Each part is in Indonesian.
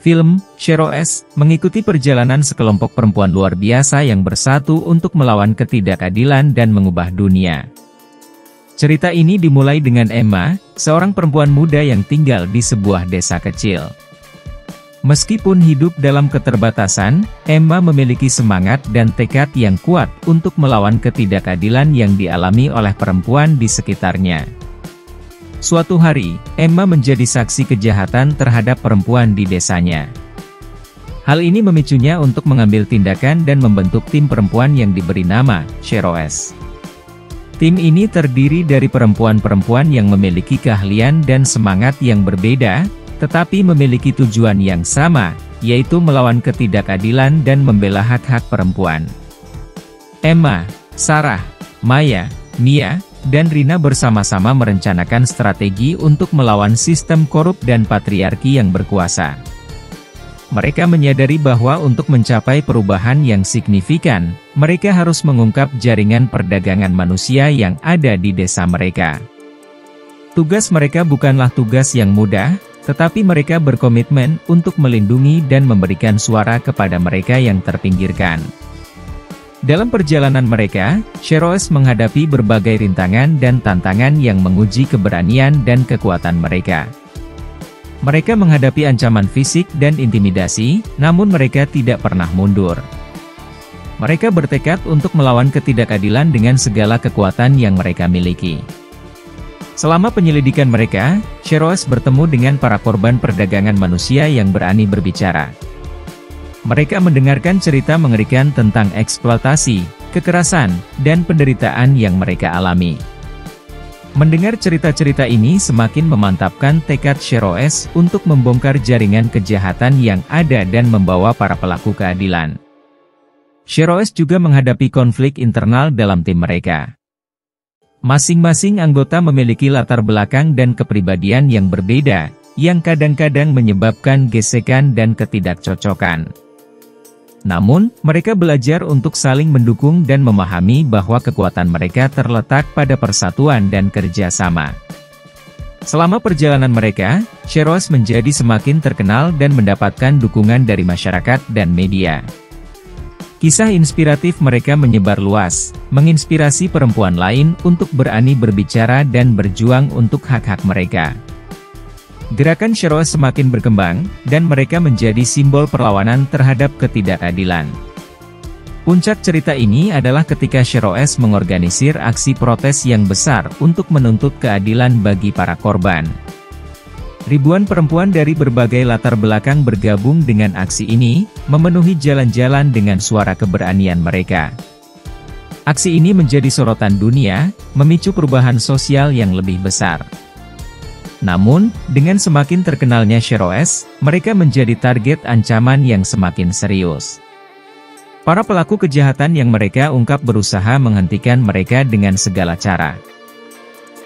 Film SHEROES mengikuti perjalanan sekelompok perempuan luar biasa yang bersatu untuk melawan ketidakadilan dan mengubah dunia. Cerita ini dimulai dengan Emma, seorang perempuan muda yang tinggal di sebuah desa kecil. Meskipun hidup dalam keterbatasan, Emma memiliki semangat dan tekad yang kuat untuk melawan ketidakadilan yang dialami oleh perempuan di sekitarnya. Suatu hari, Emma menjadi saksi kejahatan terhadap perempuan di desanya. Hal ini memicunya untuk mengambil tindakan dan membentuk tim perempuan yang diberi nama SHEROES. Tim ini terdiri dari perempuan-perempuan yang memiliki keahlian dan semangat yang berbeda, tetapi memiliki tujuan yang sama, yaitu melawan ketidakadilan dan membela hak-hak perempuan. Emma, Sarah, Maya, Mia, dan Rina bersama-sama merencanakan strategi untuk melawan sistem korup dan patriarki yang berkuasa. Mereka menyadari bahwa untuk mencapai perubahan yang signifikan, mereka harus mengungkap jaringan perdagangan manusia yang ada di desa mereka. Tugas mereka bukanlah tugas yang mudah, tetapi mereka berkomitmen untuk melindungi dan memberikan suara kepada mereka yang terpinggirkan. Dalam perjalanan mereka, SHEROES menghadapi berbagai rintangan dan tantangan yang menguji keberanian dan kekuatan mereka. Mereka menghadapi ancaman fisik dan intimidasi, namun mereka tidak pernah mundur. Mereka bertekad untuk melawan ketidakadilan dengan segala kekuatan yang mereka miliki. Selama penyelidikan mereka, SHEROES bertemu dengan para korban perdagangan manusia yang berani berbicara. Mereka mendengarkan cerita mengerikan tentang eksploitasi, kekerasan, dan penderitaan yang mereka alami. Mendengar cerita-cerita ini semakin memantapkan tekad SHEROES untuk membongkar jaringan kejahatan yang ada dan membawa para pelaku keadilan. SHEROES juga menghadapi konflik internal dalam tim mereka. Masing-masing anggota memiliki latar belakang dan kepribadian yang berbeda, yang kadang-kadang menyebabkan gesekan dan ketidakcocokan. Namun, mereka belajar untuk saling mendukung dan memahami bahwa kekuatan mereka terletak pada persatuan dan kerja sama. Selama perjalanan mereka, SHEROES menjadi semakin terkenal dan mendapatkan dukungan dari masyarakat dan media. Kisah inspiratif mereka menyebar luas, menginspirasi perempuan lain untuk berani berbicara dan berjuang untuk hak-hak mereka. Gerakan SHEROES semakin berkembang, dan mereka menjadi simbol perlawanan terhadap ketidakadilan. Puncak cerita ini adalah ketika SHEROES mengorganisir aksi protes yang besar untuk menuntut keadilan bagi para korban. Ribuan perempuan dari berbagai latar belakang bergabung dengan aksi ini, memenuhi jalan-jalan dengan suara keberanian mereka. Aksi ini menjadi sorotan dunia, memicu perubahan sosial yang lebih besar. Namun, dengan semakin terkenalnya SHEROES, mereka menjadi target ancaman yang semakin serius. Para pelaku kejahatan yang mereka ungkap berusaha menghentikan mereka dengan segala cara.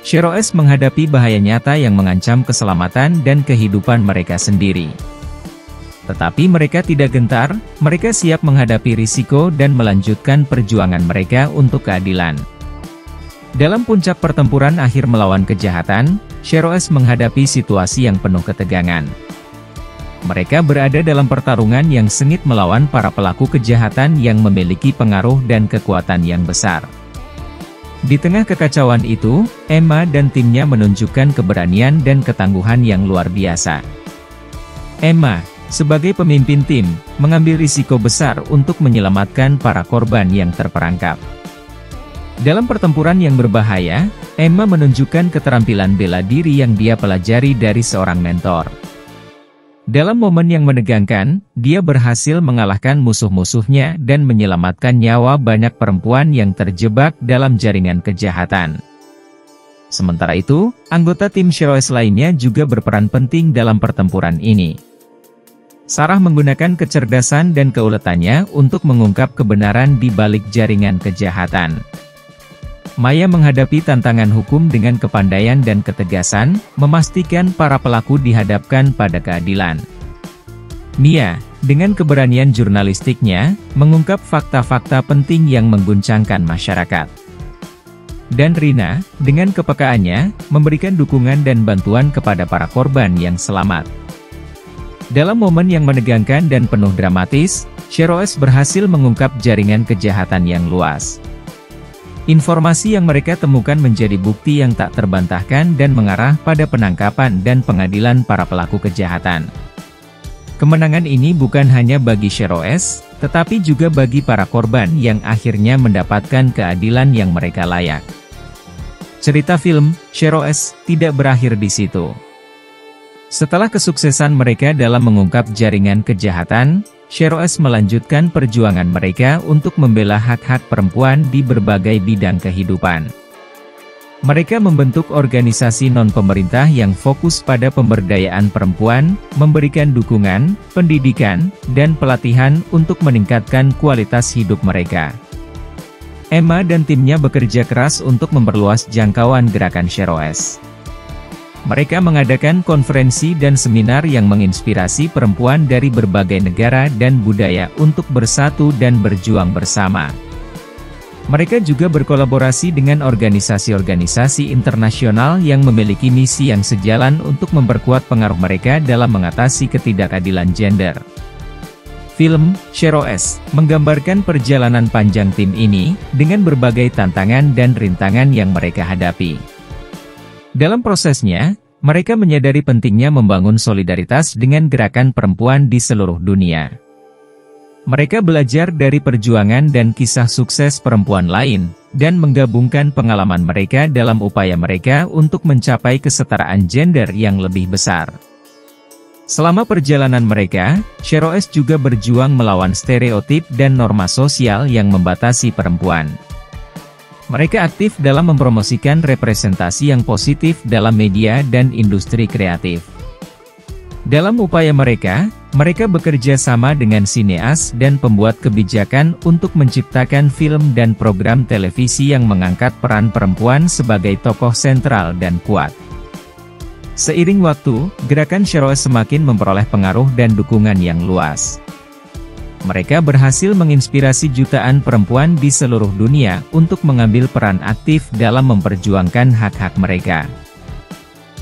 SHEROES menghadapi bahaya nyata yang mengancam keselamatan dan kehidupan mereka sendiri. Tetapi mereka tidak gentar, mereka siap menghadapi risiko dan melanjutkan perjuangan mereka untuk keadilan. Dalam puncak pertempuran akhir melawan kejahatan, SHEROES menghadapi situasi yang penuh ketegangan. Mereka berada dalam pertarungan yang sengit melawan para pelaku kejahatan yang memiliki pengaruh dan kekuatan yang besar. Di tengah kekacauan itu, Emma dan timnya menunjukkan keberanian dan ketangguhan yang luar biasa. Emma, sebagai pemimpin tim, mengambil risiko besar untuk menyelamatkan para korban yang terperangkap. Dalam pertempuran yang berbahaya, Emma menunjukkan keterampilan bela diri yang dia pelajari dari seorang mentor. Dalam momen yang menegangkan, dia berhasil mengalahkan musuh-musuhnya dan menyelamatkan nyawa banyak perempuan yang terjebak dalam jaringan kejahatan. Sementara itu, anggota tim SHEROES lainnya juga berperan penting dalam pertempuran ini. Sarah menggunakan kecerdasan dan keuletannya untuk mengungkap kebenaran di balik jaringan kejahatan. Maya menghadapi tantangan hukum dengan kepandaian dan ketegasan, memastikan para pelaku dihadapkan pada keadilan. Mia, dengan keberanian jurnalistiknya, mengungkap fakta-fakta penting yang mengguncangkan masyarakat. Dan Rina, dengan kepekaannya, memberikan dukungan dan bantuan kepada para korban yang selamat. Dalam momen yang menegangkan dan penuh dramatis, Shero-S berhasil mengungkap jaringan kejahatan yang luas. Informasi yang mereka temukan menjadi bukti yang tak terbantahkan dan mengarah pada penangkapan dan pengadilan para pelaku kejahatan. Kemenangan ini bukan hanya bagi Shero-S, tetapi juga bagi para korban yang akhirnya mendapatkan keadilan yang mereka layak. Cerita film Shero-S tidak berakhir di situ. Setelah kesuksesan mereka dalam mengungkap jaringan kejahatan, Shero-S melanjutkan perjuangan mereka untuk membela hak-hak perempuan di berbagai bidang kehidupan. Mereka membentuk organisasi non-pemerintah yang fokus pada pemberdayaan perempuan, memberikan dukungan, pendidikan, dan pelatihan untuk meningkatkan kualitas hidup mereka. Emma dan timnya bekerja keras untuk memperluas jangkauan gerakan Shero-S. Mereka mengadakan konferensi dan seminar yang menginspirasi perempuan dari berbagai negara dan budaya untuk bersatu dan berjuang bersama. Mereka juga berkolaborasi dengan organisasi-organisasi internasional yang memiliki misi yang sejalan untuk memperkuat pengaruh mereka dalam mengatasi ketidakadilan gender. Film Shero-S menggambarkan perjalanan panjang tim ini, dengan berbagai tantangan dan rintangan yang mereka hadapi. Dalam prosesnya, mereka menyadari pentingnya membangun solidaritas dengan gerakan perempuan di seluruh dunia. Mereka belajar dari perjuangan dan kisah sukses perempuan lain, dan menggabungkan pengalaman mereka dalam upaya mereka untuk mencapai kesetaraan gender yang lebih besar. Selama perjalanan mereka, Shero-S juga berjuang melawan stereotip dan norma sosial yang membatasi perempuan. Mereka aktif dalam mempromosikan representasi yang positif dalam media dan industri kreatif. Dalam upaya mereka bekerja sama dengan sineas dan pembuat kebijakan untuk menciptakan film dan program televisi yang mengangkat peran perempuan sebagai tokoh sentral dan kuat. Seiring waktu, gerakan Shero-S semakin memperoleh pengaruh dan dukungan yang luas. Mereka berhasil menginspirasi jutaan perempuan di seluruh dunia untuk mengambil peran aktif dalam memperjuangkan hak-hak mereka.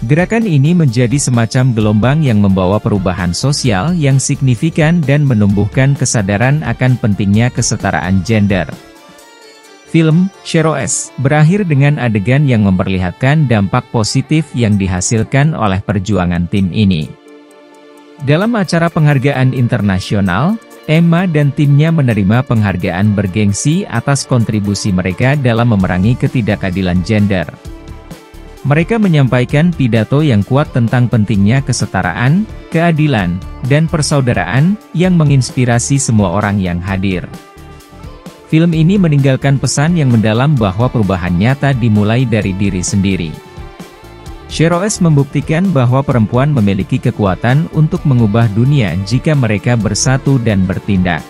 Gerakan ini menjadi semacam gelombang yang membawa perubahan sosial yang signifikan dan menumbuhkan kesadaran akan pentingnya kesetaraan gender. Film Shero-S berakhir dengan adegan yang memperlihatkan dampak positif yang dihasilkan oleh perjuangan tim ini. Dalam acara penghargaan internasional, Emma dan timnya menerima penghargaan bergengsi atas kontribusi mereka dalam memerangi ketidakadilan gender. Mereka menyampaikan pidato yang kuat tentang pentingnya kesetaraan, keadilan, dan persaudaraan, yang menginspirasi semua orang yang hadir. Film ini meninggalkan pesan yang mendalam bahwa perubahan nyata dimulai dari diri sendiri. Shero-S membuktikan bahwa perempuan memiliki kekuatan untuk mengubah dunia jika mereka bersatu dan bertindak.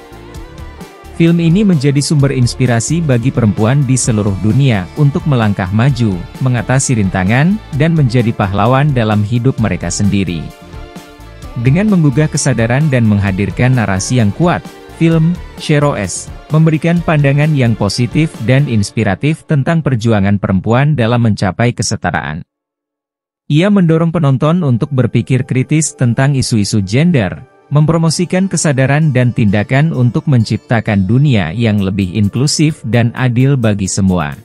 Film ini menjadi sumber inspirasi bagi perempuan di seluruh dunia untuk melangkah maju, mengatasi rintangan, dan menjadi pahlawan dalam hidup mereka sendiri. Dengan menggugah kesadaran dan menghadirkan narasi yang kuat, film Shero-S memberikan pandangan yang positif dan inspiratif tentang perjuangan perempuan dalam mencapai kesetaraan. Ia mendorong penonton untuk berpikir kritis tentang isu-isu gender, mempromosikan kesadaran dan tindakan untuk menciptakan dunia yang lebih inklusif dan adil bagi semua.